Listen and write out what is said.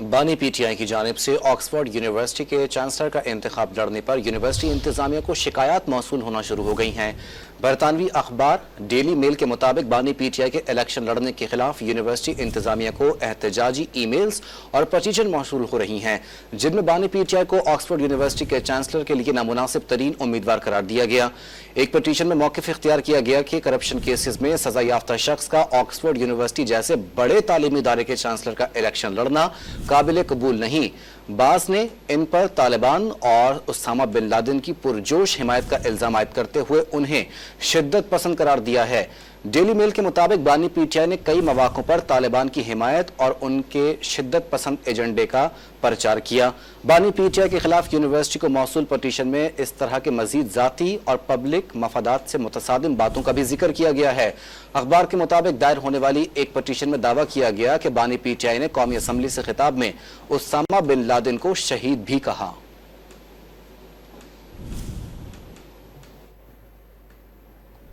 बानी पीटीआई की जानिब से ऑक्सफोर्ड यूनिवर्सिटी के चांसलर का इंतखाब लड़ने पर यूनिवर्सिटी इंतजामिया को शिकायत मौसूल होना शुरू हो गई हैं। बरतानवी अखबार डेली मेल के मुताबिक बानी पीटीआई के इलेक्शन लड़ने के खिलाफ यूनिवर्सिटी इंतजामिया को एहतजाजी ईमेल्स और पटिशन मौसूल हो रही हैं, जिनमें बानी पीटीआई को ऑक्सफोर्ड यूनिवर्सिटी के चांसलर के लिए नामुनासिब तरीन उम्मीदवार करार दिया गया। एक पटिशन में मौक़िफ़ इख्तियार किया गया कि करप्शन केसेस में सजा याफ्ता शख्स का ऑक्सफोर्ड यूनिवर्सिटी जैसे बड़े तालीमी इदारे के चांसलर का इलेक्शन लड़ना काबिल कबूल नहीं। बास ने इन पर तालिबान और उसामा बिन लादेन की पुरजोश हिमायत का इल्जाम आयद करते हुए उन्हें शिद्दत पसंद करार दिया है। डेली मेल के मुताबिक बानी पीटीआई ने कई मौक़ों पर तालिबान की हिमायत और उनके शिद्दत पसंद एजेंडे का प्रचार किया। बानी पीटीआई के खिलाफ यूनिवर्सिटी को मौसूल पटिशन में इस तरह के मजीद जाती और पब्लिक मफादात से मुतसादिम बातों का भी जिक्र किया गया है। अखबार के मुताबिक दायर होने वाली एक पटिशन में दावा किया गया कि बानी पीटीआई ने कौमी असम्बली से खिताब में उसामा बिन लादेन को शहीद भी कहा।